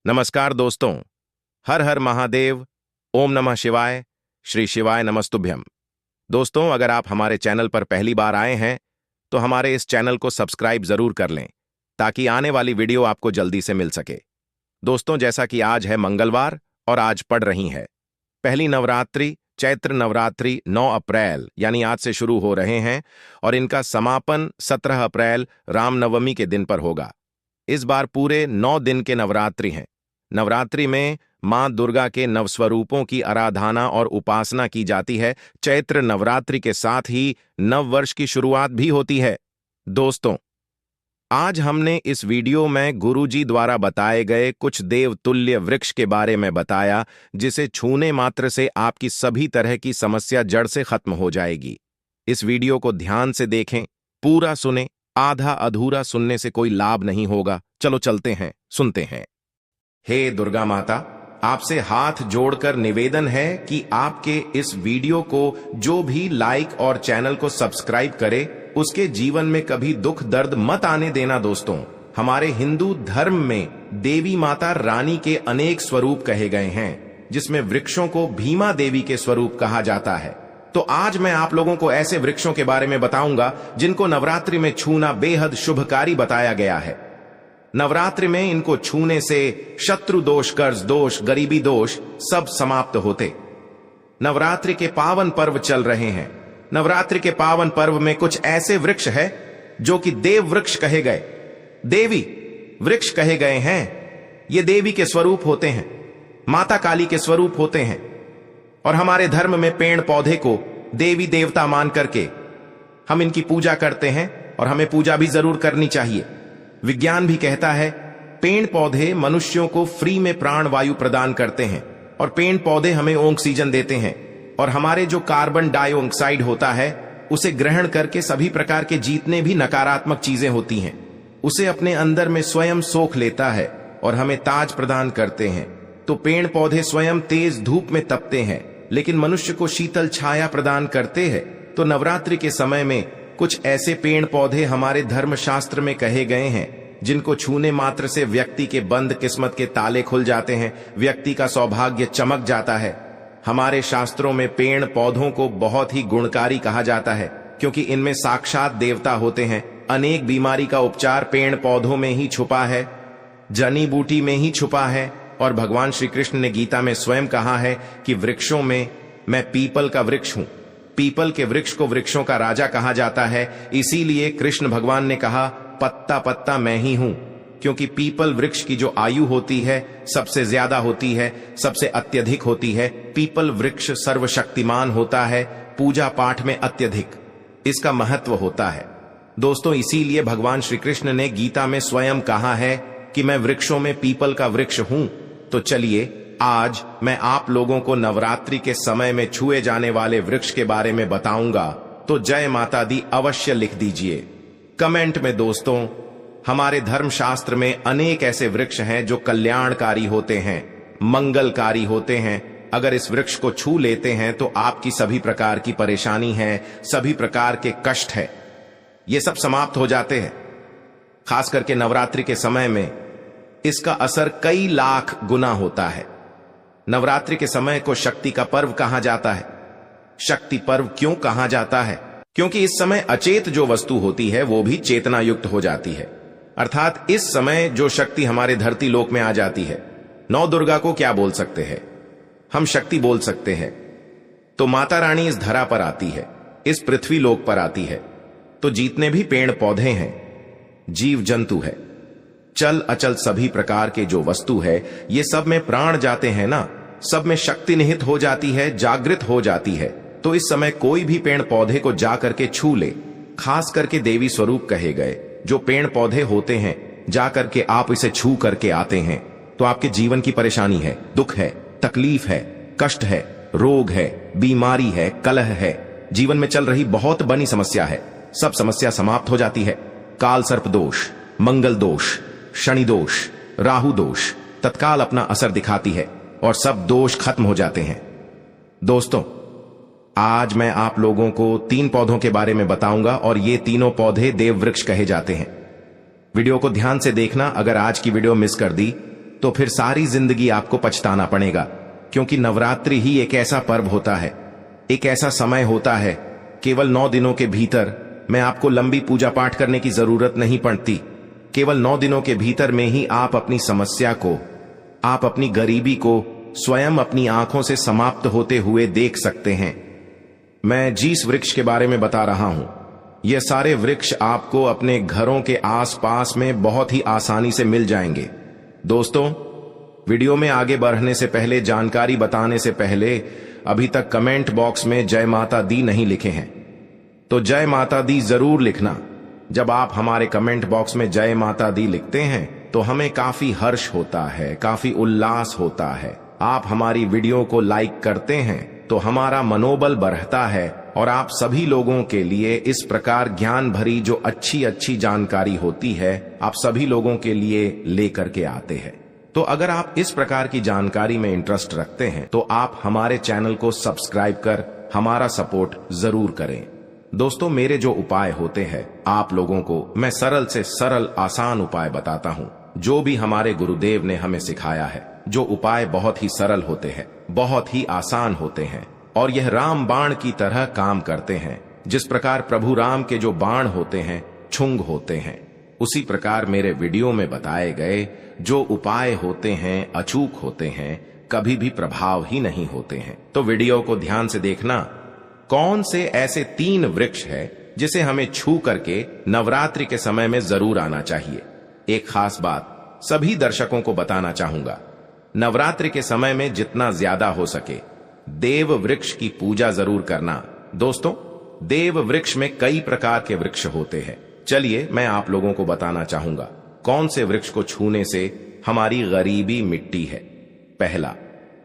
नमस्कार दोस्तों। हर हर महादेव। ओम नमः शिवाय। श्री शिवाय नमस्तुभ्यम। दोस्तों, अगर आप हमारे चैनल पर पहली बार आए हैं तो हमारे इस चैनल को सब्सक्राइब जरूर कर लें ताकि आने वाली वीडियो आपको जल्दी से मिल सके। दोस्तों, जैसा कि आज है मंगलवार और आज पड़ रही है पहली नवरात्रि, चैत्र नवरात्रि 9 अप्रैल यानी आज से शुरू हो रहे हैं और इनका समापन 17 अप्रैल रामनवमी के दिन पर होगा। इस बार पूरे 9 दिन के नवरात्रि हैं। नवरात्रि में मां दुर्गा के नवस्वरूपों की आराधना और उपासना की जाती है। चैत्र नवरात्रि के साथ ही नव वर्ष की शुरुआत भी होती है। दोस्तों, आज हमने इस वीडियो में गुरुजी द्वारा बताए गए कुछ देवतुल्य वृक्ष के बारे में बताया, जिसे छूने मात्र से आपकी सभी तरह की समस्या जड़ से खत्म हो जाएगी। इस वीडियो को ध्यान से देखें, पूरा सुने, आधा अधूरा सुनने से कोई लाभ नहीं होगा। चलो चलते हैं, सुनते हैं। हे दुर्गा माता, आपसे हाथ जोड़कर निवेदन है कि आपके इस वीडियो को जो भी लाइक और चैनल को सब्सक्राइब करे उसके जीवन में कभी दुख दर्द मत आने देना। दोस्तों, हमारे हिंदू धर्म में देवी माता रानी के अनेक स्वरूप कहे गए हैं, जिसमें वृक्षों को भीमा देवी के स्वरूप कहा जाता है। तो आज मैं आप लोगों को ऐसे वृक्षों के बारे में बताऊंगा जिनको नवरात्रि में छूना बेहद शुभकारी बताया गया है। नवरात्रि में इनको छूने से शत्रु दोष, कर्ज दोष, गरीबी दोष सब समाप्त होते। नवरात्रि के पावन पर्व चल रहे हैं। नवरात्रि के पावन पर्व में कुछ ऐसे वृक्ष है जो कि देव वृक्ष कहे गए, देवी वृक्ष कहे गए हैं। ये देवी के स्वरूप होते हैं, माता काली के स्वरूप होते हैं। और हमारे धर्म में पेड़ पौधे को देवी देवता मान करके हम इनकी पूजा करते हैं और हमें पूजा भी जरूर करनी चाहिए। विज्ञान भी कहता है पेड़ पौधे मनुष्यों को फ्री में प्राण वायु प्रदान करते हैं और पेड़ पौधे हमें ऑक्सीजन देते हैं और हमारे जो कार्बन डाइऑक्साइड होता है उसे ग्रहण करके सभी प्रकार के जितने भी नकारात्मक चीजें होती हैं उसे अपने अंदर में स्वयं सोख लेता है और हमें ताज प्रदान करते हैं। तो पेड़ पौधे स्वयं तेज धूप में तपते हैं लेकिन मनुष्य को शीतल छाया प्रदान करते हैं। तो नवरात्रि के समय में कुछ ऐसे पेड़ पौधे हमारे धर्म शास्त्र में कहे गए हैं जिनको छूने मात्र से व्यक्ति के बंद किस्मत के ताले खुल जाते हैं, व्यक्ति का सौभाग्य चमक जाता है। हमारे शास्त्रों में पेड़ पौधों को बहुत ही गुणकारी कहा जाता है क्योंकि इनमें साक्षात देवता होते हैं। अनेक बीमारी का उपचार पेड़ पौधों में ही छुपा है, जड़ी बूटी में ही छुपा है। और भगवान श्री कृष्ण ने गीता में स्वयं कहा है कि वृक्षों में मैं पीपल का वृक्ष हूं। पीपल के वृक्ष को वृक्षों का राजा कहा जाता है। इसीलिए कृष्ण भगवान ने कहा पत्ता पत्ता मैं ही हूं, क्योंकि पीपल वृक्ष की जो आयु होती है सबसे ज्यादा होती है, सबसे अत्यधिक होती है। पीपल वृक्ष सर्वशक्तिमान होता है, पूजा पाठ में अत्यधिक इसका महत्व होता है। दोस्तों, इसीलिए भगवान श्री कृष्ण ने गीता में स्वयं कहा है कि मैं वृक्षों में पीपल का वृक्ष हूं। तो चलिए आज मैं आप लोगों को नवरात्रि के समय में छुए जाने वाले वृक्ष के बारे में बताऊंगा। तो जय माता दी अवश्य लिख दीजिए कमेंट में। दोस्तों, हमारे धर्मशास्त्र में अनेक ऐसे वृक्ष हैं जो कल्याणकारी होते हैं, मंगलकारी होते हैं। अगर इस वृक्ष को छू लेते हैं तो आपकी सभी प्रकार की परेशानी है, सभी प्रकार के कष्ट है, ये सब समाप्त हो जाते हैं। खास करके नवरात्रि के समय में इसका असर कई लाख गुना होता है। नवरात्रि के समय को शक्ति का पर्व कहा जाता है। शक्ति पर्व क्यों कहा जाता है? क्योंकि इस समय अचेत जो वस्तु होती है वो भी चेतना युक्त हो जाती है। अर्थात इस समय जो शक्ति हमारे धरती लोक में आ जाती है, नौ दुर्गा को क्या बोल सकते हैं? हम शक्ति बोल सकते हैं। तो माता रानी इस धरा पर आती है, इस पृथ्वी लोक पर आती है। तो जितने भी पेड़ पौधे हैं, जीव जंतु है, चल अचल सभी प्रकार के जो वस्तु है, ये सब में प्राण जाते हैं ना, सब में शक्ति निहित हो जाती है, जागृत हो जाती है। तो इस समय कोई भी पेड़ पौधे को जा करके छू ले, खास करके देवी स्वरूप कहे गए जो पेड़ पौधे होते हैं, जा करके आप इसे छू करके आते हैं तो आपके जीवन की परेशानी है, दुख है, तकलीफ है, कष्ट है, रोग है, बीमारी है, कलह है, जीवन में चल रही बहुत बड़ी समस्या है, सब समस्या समाप्त हो जाती है। काल सर्प दोष, मंगल दोष, शनि दोष, राहु दोष तत्काल अपना असर दिखाती है और सब दोष खत्म हो जाते हैं। दोस्तों, आज मैं आप लोगों को 3 पौधों के बारे में बताऊंगा और ये तीनों पौधे देव वृक्ष कहे जाते हैं। वीडियो को ध्यान से देखना। अगर आज की वीडियो मिस कर दी तो फिर सारी जिंदगी आपको पछताना पड़ेगा, क्योंकि नवरात्रि ही एक ऐसा पर्व होता है, एक ऐसा समय होता है, केवल 9 दिनों के भीतर में आपको लंबी पूजा पाठ करने की जरूरत नहीं पड़ती। केवल 9 दिनों के भीतर में ही आप अपनी समस्या को, आप अपनी गरीबी को स्वयं अपनी आंखों से समाप्त होते हुए देख सकते हैं। मैं जिस वृक्ष के बारे में बता रहा हूं, ये सारे वृक्ष आपको अपने घरों के आसपास में बहुत ही आसानी से मिल जाएंगे। दोस्तों, वीडियो में आगे बढ़ने से पहले, जानकारी बताने से पहले, अभी तक कमेंट बॉक्स में जय माता दी नहीं लिखे हैं तो जय माता दी जरूर लिखना। जब आप हमारे कमेंट बॉक्स में जय माता दी लिखते हैं तो हमें काफी हर्ष होता है, काफी उल्लास होता है। आप हमारी वीडियो को लाइक करते हैं तो हमारा मनोबल बढ़ता है और आप सभी लोगों के लिए इस प्रकार ज्ञान भरी जो अच्छी अच्छी जानकारी होती है, आप सभी लोगों के लिए लेकर के आते हैं। तो अगर आप इस प्रकार की जानकारी में इंटरेस्ट रखते हैं तो आप हमारे चैनल को सब्सक्राइब कर हमारा सपोर्ट जरूर करें। दोस्तों, मेरे जो उपाय होते हैं आप लोगों को मैं सरल से सरल आसान उपाय बताता हूं, जो भी हमारे गुरुदेव ने हमें सिखाया है। जो उपाय बहुत ही सरल होते हैं, बहुत ही आसान होते हैं और यह राम बाण की तरह काम करते हैं। जिस प्रकार प्रभु राम के जो बाण होते हैं छुंग होते हैं, उसी प्रकार मेरे वीडियो में बताए गए जो उपाय होते हैं अचूक होते हैं, कभी भी प्रभाव ही नहीं होते हैं। तो वीडियो को ध्यान से देखना। कौन से ऐसे 3 वृक्ष है जिसे हमें छू करके नवरात्रि के समय में जरूर आना चाहिए। एक खास बात सभी दर्शकों को बताना चाहूंगा, नवरात्रि के समय में जितना ज्यादा हो सके देव वृक्ष की पूजा जरूर करना। दोस्तों, देव वृक्ष में कई प्रकार के वृक्ष होते हैं। चलिए मैं आप लोगों को बताना चाहूंगा कौन से वृक्ष को छूने से हमारी गरीबी मिटती है। पहला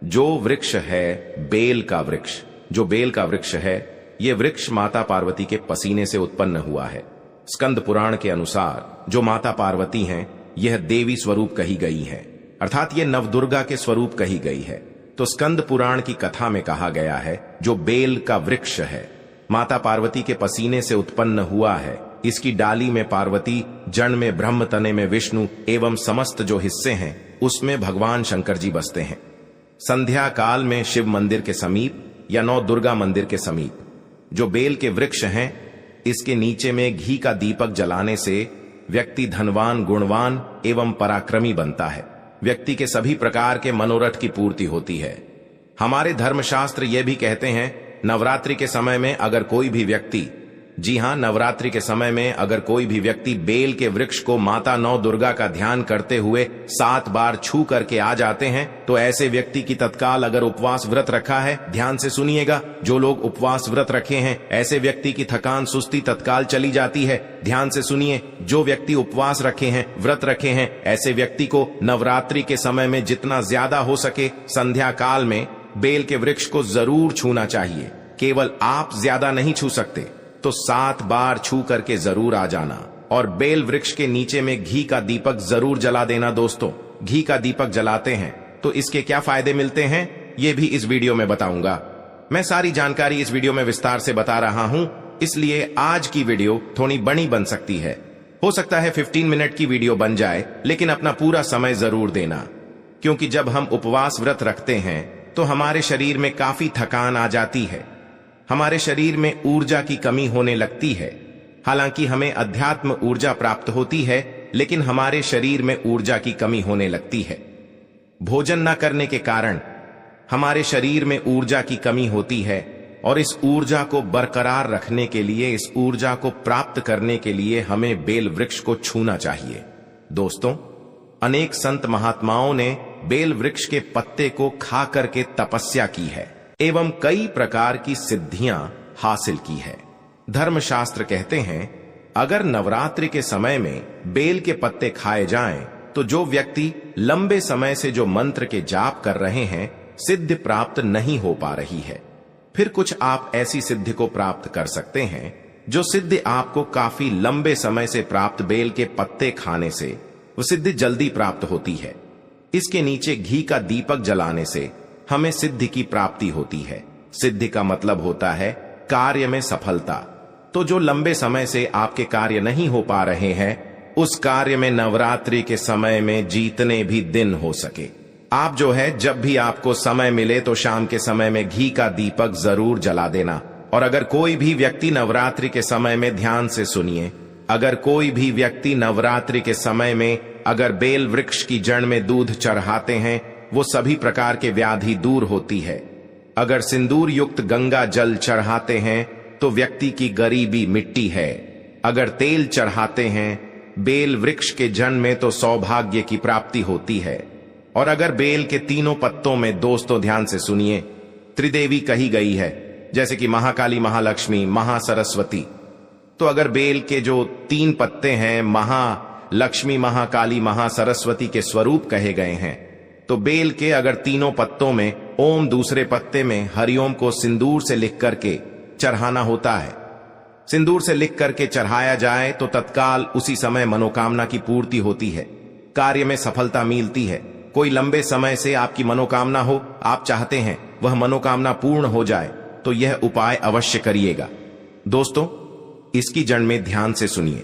जो वृक्ष है बेल का वृक्ष। जो बेल का वृक्ष है, यह वृक्ष माता पार्वती के पसीने से उत्पन्न हुआ है। स्कंद पुराण के अनुसार जो माता पार्वती हैं, यह देवी स्वरूप कही गई है, अर्थात ये नवदुर्गा के स्वरूप कही गई है। तो स्कंद पुराण की कथा में कहा गया है जो बेल का वृक्ष है माता पार्वती के पसीने से उत्पन्न हुआ है। इसकी डाली में पार्वती, जड़ में ब्रह्म, तने में विष्णु एवं समस्त जो हिस्से हैं उसमें भगवान शंकर जी बसते हैं। संध्या काल में शिव मंदिर के समीप या नौ दुर्गा मंदिर के समीप जो बेल के वृक्ष हैं, इसके नीचे में घी का दीपक जलाने से व्यक्ति धनवान, गुणवान एवं पराक्रमी बनता है। व्यक्ति के सभी प्रकार के मनोरथ की पूर्ति होती है। हमारे धर्मशास्त्र ये भी कहते हैं नवरात्रि के समय में अगर कोई भी व्यक्ति, जी हां, नवरात्रि के समय में अगर कोई भी व्यक्ति बेल के वृक्ष को माता नौ दुर्गा का ध्यान करते हुए 7 बार छू करके आ जाते हैं तो ऐसे व्यक्ति की तत्काल, अगर उपवास व्रत रखा है, ध्यान से सुनिएगा, जो लोग उपवास व्रत रखे हैं ऐसे व्यक्ति की थकान, सुस्ती तत्काल चली जाती है। ध्यान से सुनिए, जो व्यक्ति उपवास रखे हैं, व्रत रखे हैं, ऐसे व्यक्ति को नवरात्रि के समय में जितना ज्यादा हो सके संध्या काल में बेल के वृक्ष को जरूर छूना चाहिए। केवल आप ज्यादा नहीं छू सकते तो 7 बार छू करके जरूर आ जाना और बेल वृक्ष के नीचे में घी का दीपक जरूर जला देना। दोस्तों, घी का दीपक जलाते हैं तो इसके क्या फायदे मिलते हैं ये भी इस वीडियो में बताऊंगा। मैं सारी जानकारी इस वीडियो में विस्तार से बता रहा हूं, इसलिए आज की वीडियो थोड़ी बड़ी बन सकती है। हो सकता है 15 मिनट की वीडियो बन जाए, लेकिन अपना पूरा समय जरूर देना, क्योंकि जब हम उपवास व्रत रखते हैं तो हमारे शरीर में काफी थकान आ जाती है, हमारे शरीर में ऊर्जा की कमी होने लगती है। हालांकि हमें अध्यात्म ऊर्जा प्राप्त होती है, लेकिन हमारे शरीर में ऊर्जा की कमी होने लगती है। भोजन न करने के कारण हमारे शरीर में ऊर्जा की कमी होती है और इस ऊर्जा को बरकरार रखने के लिए, इस ऊर्जा को प्राप्त करने के लिए हमें बेल वृक्ष को छूना चाहिए। दोस्तों, अनेक संत महात्माओं ने बेल वृक्ष के पत्ते को खा करके तपस्या की है एवं कई प्रकार की सिद्धियां हासिल की है। धर्मशास्त्र कहते हैं अगर नवरात्रि के समय में बेल के पत्ते खाए जाएं तो जो व्यक्ति लंबे समय से जो मंत्र के जाप कर रहे हैं सिद्धि प्राप्त नहीं हो पा रही है। फिर कुछ आप ऐसी सिद्धि को प्राप्त कर सकते हैं जो सिद्धि आपको काफी लंबे समय से प्राप्त बेल के पत्ते खाने से वो सिद्धि जल्दी प्राप्त होती है। इसके नीचे घी का दीपक जलाने से हमें सिद्धि की प्राप्ति होती है। सिद्धि का मतलब होता है कार्य में सफलता। तो जो लंबे समय से आपके कार्य नहीं हो पा रहे हैं उस कार्य में नवरात्रि के समय में जितने भी दिन हो सके आप जो है जब भी आपको समय मिले तो शाम के समय में घी का दीपक जरूर जला देना। और अगर कोई भी व्यक्ति नवरात्रि के समय में ध्यान से सुनिए, अगर कोई भी व्यक्ति नवरात्रि के समय में अगर बेल वृक्ष की जड़ में दूध चढ़ाते हैं वो सभी प्रकार के व्याधि दूर होती है। अगर सिंदूर युक्त गंगा जल चढ़ाते हैं तो व्यक्ति की गरीबी मिट्टी है। अगर तेल चढ़ाते हैं बेल वृक्ष के जड़ में तो सौभाग्य की प्राप्ति होती है। और अगर बेल के तीनों पत्तों में दोस्तों ध्यान से सुनिए त्रिदेवी कही गई है, जैसे कि महाकाली, महालक्ष्मी, महासरस्वती। तो अगर बेल के जो 3 पत्ते हैं महालक्ष्मी, महाकाली, महासरस्वती के स्वरूप कहे गए हैं, तो बेल के अगर तीनों पत्तों में ओम, दूसरे पत्ते में हरिओम को सिंदूर से लिख करके चढ़ाना होता है। सिंदूर से लिख करके चढ़ाया जाए तो तत्काल उसी समय मनोकामना की पूर्ति होती है, कार्य में सफलता मिलती है। कोई लंबे समय से आपकी मनोकामना हो, आप चाहते हैं वह मनोकामना पूर्ण हो जाए, तो यह उपाय अवश्य करिएगा। दोस्तों, इसकी जड़ में ध्यान से सुनिए।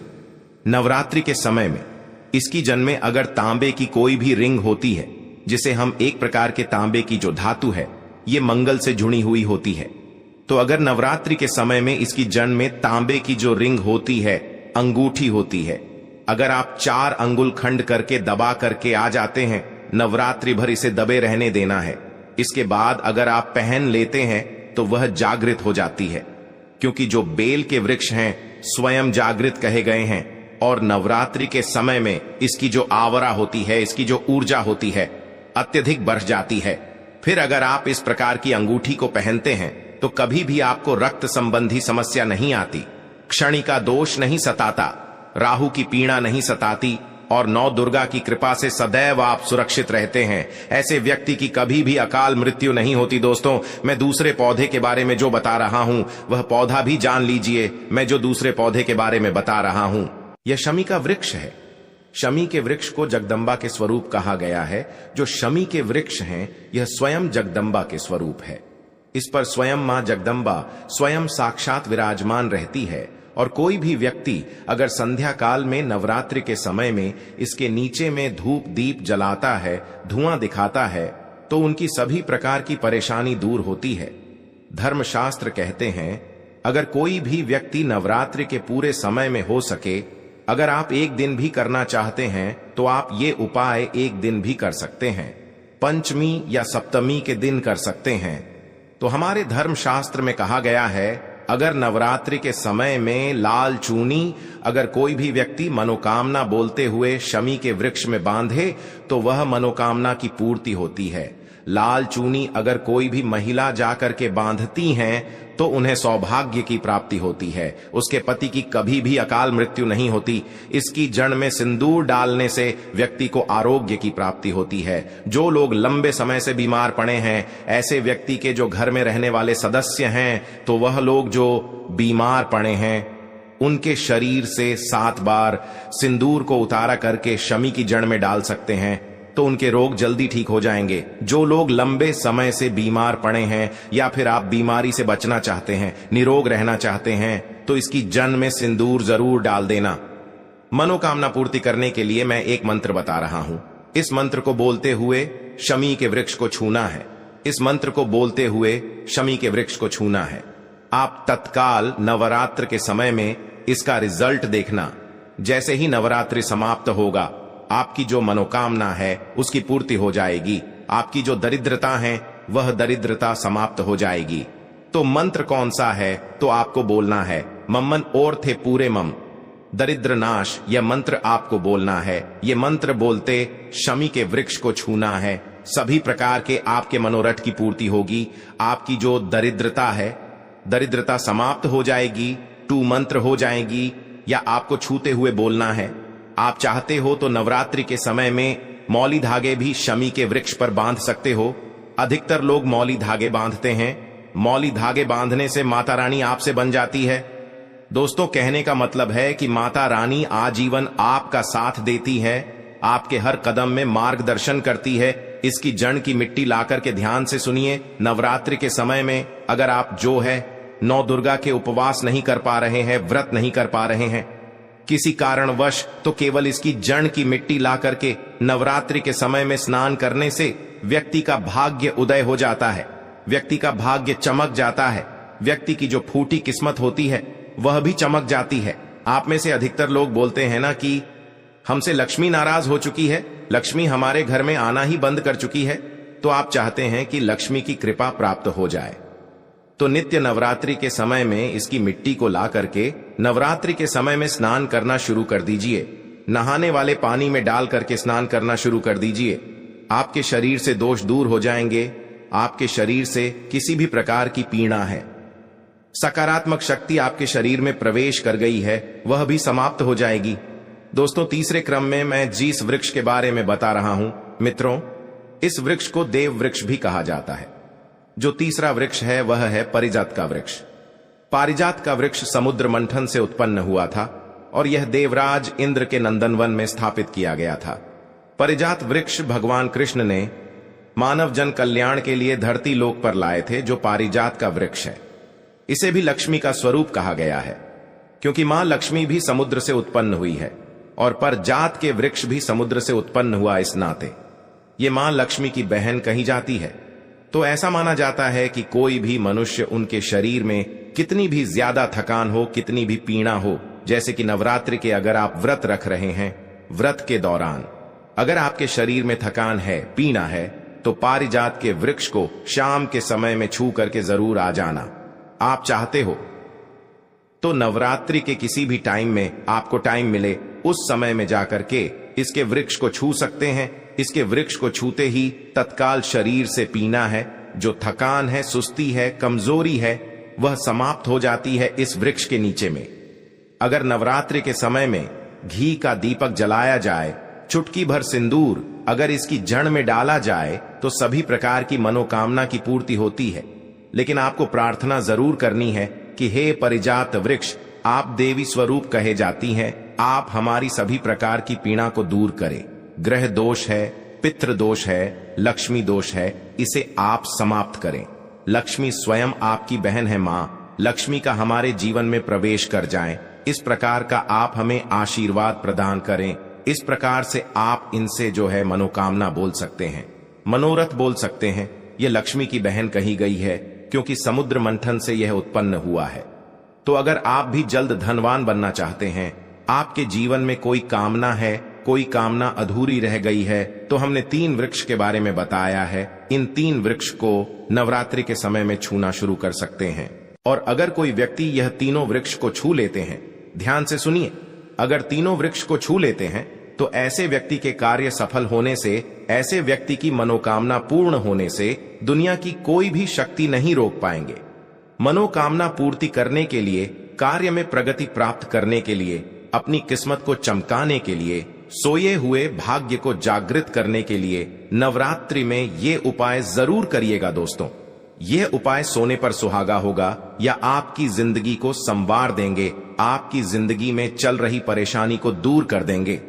नवरात्रि के समय में इसकी जड़ में अगर तांबे की कोई भी रिंग होती है, जिसे हम एक प्रकार के तांबे की जो धातु है ये मंगल से जुड़ी हुई होती है, तो अगर नवरात्रि के समय में इसकी जड़ में तांबे की जो रिंग होती है, अंगूठी होती है, अगर आप 4 अंगुल खंड करके दबा करके आ जाते हैं, नवरात्रि भर इसे दबे रहने देना है। इसके बाद अगर आप पहन लेते हैं तो वह जागृत हो जाती है, क्योंकि जो बेल के वृक्ष हैं स्वयं जागृत कहे गए हैं। और नवरात्रि के समय में इसकी जो आवरा होती है, इसकी जो ऊर्जा होती है अत्यधिक बढ़ जाती है। फिर अगर आप इस प्रकार की अंगूठी को पहनते हैं तो कभी भी आपको रक्त संबंधी समस्या नहीं आती, क्षणि का दोष नहीं सताता, राहु की पीड़ा नहीं सताती और नौ दुर्गा की कृपा से सदैव आप सुरक्षित रहते हैं। ऐसे व्यक्ति की कभी भी अकाल मृत्यु नहीं होती। दोस्तों, मैं दूसरे पौधे के बारे में जो बता रहा हूं वह पौधा भी जान लीजिए। मैं जो दूसरे पौधे के बारे में बता रहा हूं यह शमी का वृक्ष है। शमी के वृक्ष को जगदम्बा के स्वरूप कहा गया है। जो शमी के वृक्ष हैं यह स्वयं जगदम्बा के स्वरूप है। इस पर स्वयं मां जगदम्बा स्वयं साक्षात विराजमान रहती है। और कोई भी व्यक्ति अगर संध्या काल में नवरात्रि के समय में इसके नीचे में धूप दीप जलाता है, धुआं दिखाता है, तो उनकी सभी प्रकार की परेशानी दूर होती है। धर्मशास्त्र कहते हैं अगर कोई भी व्यक्ति नवरात्रि के पूरे समय में हो सके, अगर आप एक दिन भी करना चाहते हैं तो आप ये उपाय एक दिन भी कर सकते हैं, पंचमी या सप्तमी के दिन कर सकते हैं। तो हमारे धर्मशास्त्र में कहा गया है अगर नवरात्रि के समय में लाल चूनी अगर कोई भी व्यक्ति मनोकामना बोलते हुए शमी के वृक्ष में बांधे तो वह मनोकामना की पूर्ति होती है। लाल चूनी अगर कोई भी महिला जाकर के बांधती हैं तो उन्हें सौभाग्य की प्राप्ति होती है, उसके पति की कभी भी अकाल मृत्यु नहीं होती। इसकी जड़ में सिंदूर डालने से व्यक्ति को आरोग्य की प्राप्ति होती है। जो लोग लंबे समय से बीमार पड़े हैं, ऐसे व्यक्ति के जो घर में रहने वाले सदस्य हैं, तो वह लोग जो बीमार पड़े हैं उनके शरीर से 7 बार सिंदूर को उतारा करके शमी की जड़ में डाल सकते हैं, तो उनके रोग जल्दी ठीक हो जाएंगे। जो लोग लंबे समय से बीमार पड़े हैं या फिर आप बीमारी से बचना चाहते हैं, निरोग रहना चाहते हैं, तो इसकी जड़ में सिंदूर जरूर डाल देना। मनोकामना पूर्ति करने के लिए मैं एक मंत्र बता रहा हूं। इस मंत्र को बोलते हुए शमी के वृक्ष को छूना है। इस मंत्र को बोलते हुए शमी के वृक्ष को छूना है। आप तत्काल नवरात्र के समय में इसका रिजल्ट देखना। जैसे ही नवरात्रि समाप्त होगा आपकी जो मनोकामना है उसकी पूर्ति हो जाएगी। आपकी जो दरिद्रता है वह दरिद्रता समाप्त हो जाएगी। तो मंत्र कौन सा है? तो आपको बोलना है मम्मन और थे पूरे मम दरिद्र नाश। यह मंत्र आपको बोलना है। यह मंत्र बोलते शमी के वृक्ष को छूना है। सभी प्रकार के आपके मनोरथ की पूर्ति होगी। आपकी जो दरिद्रता है, दरिद्रता समाप्त हो जाएगी, टू मंत्र हो जाएगी। या आपको छूते हुए बोलना है। आप चाहते हो तो नवरात्रि के समय में मौली धागे भी शमी के वृक्ष पर बांध सकते हो। अधिकतर लोग मौली धागे बांधते हैं। मौली धागे बांधने से माता रानी आपसे बन जाती है। दोस्तों, कहने का मतलब है कि माता रानी आजीवन आपका साथ देती है, आपके हर कदम में मार्गदर्शन करती है। इसकी जड़ की मिट्टी लाकर के ध्यान से सुनिए। नवरात्रि के समय में अगर आप जो है 9 दुर्गा के उपवास नहीं कर पा रहे हैं, व्रत नहीं कर पा रहे हैं, किसी कारणवश तो केवल इसकी जड़ की मिट्टी ला करके नवरात्रि के समय में स्नान करने से व्यक्ति का भाग्य उदय हो जाता है, व्यक्ति का भाग्य चमक जाता है, व्यक्ति की जो फूटी किस्मत होती है वह भी चमक जाती है। आप में से अधिकतर लोग बोलते हैं ना कि हमसे लक्ष्मी नाराज हो चुकी है, लक्ष्मी हमारे घर में आना ही बंद कर चुकी है, तो आप चाहते हैं कि लक्ष्मी की कृपा प्राप्त हो जाए। तो नित्य नवरात्रि के समय में इसकी मिट्टी को ला करके नवरात्रि के समय में स्नान करना शुरू कर दीजिए। नहाने वाले पानी में डाल करके स्नान करना शुरू कर दीजिए। आपके शरीर से दोष दूर हो जाएंगे। आपके शरीर से किसी भी प्रकार की पीड़ा है, सकारात्मक शक्ति आपके शरीर में प्रवेश कर गई है, वह भी समाप्त हो जाएगी। दोस्तों, तीसरे क्रम में मैं जिस वृक्ष के बारे में बता रहा हूं, मित्रों, इस वृक्ष को देव वृक्ष भी कहा जाता है। जो तीसरा वृक्ष है वह है पारिजात का वृक्ष। पारिजात का वृक्ष समुद्र मंथन से उत्पन्न हुआ था और यह देवराज इंद्र के नंदनवन में स्थापित किया गया था। पारिजात वृक्ष भगवान कृष्ण ने मानव जन कल्याण के लिए धरती लोक पर लाए थे, जो पारिजात का वृक्ष है। इसे भी लक्ष्मी का स्वरूप कहा गया है, क्योंकि मां लक्ष्मी भी समुद्र से उत्पन्न हुई है और पारिजात के वृक्ष भी समुद्र से उत्पन्न हुआ। इस नाते ये मां लक्ष्मी की बहन कही जाती है। तो ऐसा माना जाता है कि कोई भी मनुष्य उनके शरीर में कितनी भी ज्यादा थकान हो, कितनी भी पीड़ा हो, जैसे कि नवरात्रि के अगर आप व्रत रख रहे हैं, व्रत के दौरान अगर आपके शरीर में थकान है, पीड़ा है, तो पारिजात के वृक्ष को शाम के समय में छू करके जरूर आ जाना। आप चाहते हो तो नवरात्रि के किसी भी टाइम में आपको टाइम मिले, उस समय में जाकर के इसके वृक्ष को छू सकते हैं। इसके वृक्ष को छूते ही तत्काल शरीर से पीना है, जो थकान है, सुस्ती है, कमजोरी है, वह समाप्त हो जाती है इस वृक्ष के नीचे में। अगर नवरात्रि के समय में घी का दीपक जलाया जाए, चुटकी भर सिंदूर अगर इसकी जड़ में डाला जाए, तो सभी प्रकार की मनोकामना की पूर्ति होती है। लेकिन आपको प्रार्थना जरूर करनी है कि हे पारिजात वृक्ष, आप देवी स्वरूप कहे जाती हैं, आप हमारी सभी प्रकार की पीड़ा को दूर करें। ग्रह दोष है, पितृ दोष है, लक्ष्मी दोष है, इसे आप समाप्त करें। लक्ष्मी स्वयं आपकी बहन है। मां लक्ष्मी का हमारे जीवन में प्रवेश कर जाएं, इस प्रकार का आप हमें आशीर्वाद प्रदान करें। इस प्रकार से आप इनसे जो है मनोकामना बोल सकते हैं, मनोरथ बोल सकते हैं। यह लक्ष्मी की बहन कही गई है, क्योंकि समुद्र मंथन से यह उत्पन्न हुआ है। तो अगर आप भी जल्द धनवान बनना चाहते हैं, आपके जीवन में कोई कामना है, कोई कामना अधूरी रह गई है, तो हमने 3 वृक्ष के बारे में बताया है। इन 3 वृक्ष को नवरात्रि के समय में छूना शुरू कर सकते हैं। और अगर कोई व्यक्ति यह तीनों वृक्ष को छू लेते हैं, ध्यान से सुनिए, अगर तीनों वृक्ष को छू लेते हैं तो ऐसे व्यक्ति के कार्य सफल होने से, ऐसे व्यक्ति की मनोकामना पूर्ण होने से दुनिया की कोई भी शक्ति नहीं रोक पाएंगे। मनोकामना पूर्ति करने के लिए, कार्य में प्रगति प्राप्त करने के लिए, अपनी किस्मत को चमकाने के लिए, सोए हुए भाग्य को जागृत करने के लिए नवरात्रि में ये उपाय जरूर करिएगा दोस्तों। यह उपाय सोने पर सुहागा होगा या आपकी जिंदगी को संवार देंगे, आपकी जिंदगी में चल रही परेशानी को दूर कर देंगे।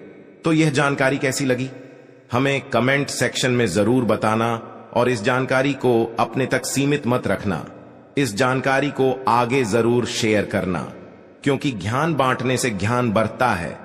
तो यह जानकारी कैसी लगी हमें कमेंट सेक्शन में जरूर बताना, और इस जानकारी को अपने तक सीमित मत रखना। इस जानकारी को आगे जरूर शेयर करना, क्योंकि ज्ञान बांटने से ज्ञान बढ़ता है।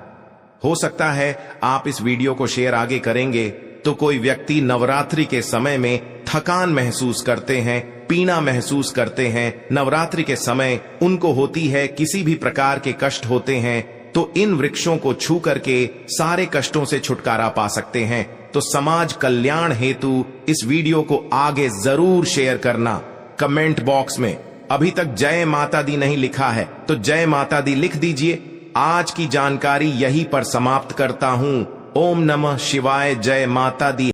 हो सकता है आप इस वीडियो को शेयर आगे करेंगे तो कोई व्यक्ति नवरात्रि के समय में थकान महसूस करते हैं, पीड़ा महसूस करते हैं, नवरात्रि के समय उनको होती है, किसी भी प्रकार के कष्ट होते हैं, तो इन वृक्षों को छू करके सारे कष्टों से छुटकारा पा सकते हैं। तो समाज कल्याण हेतु इस वीडियो को आगे जरूर शेयर करना। कमेंट बॉक्स में अभी तक जय माता दी नहीं लिखा है तो जय माता दी लिख दीजिए। आज की जानकारी यहीं पर समाप्त करता हूं। ओम नमः शिवाय, जय माता दी।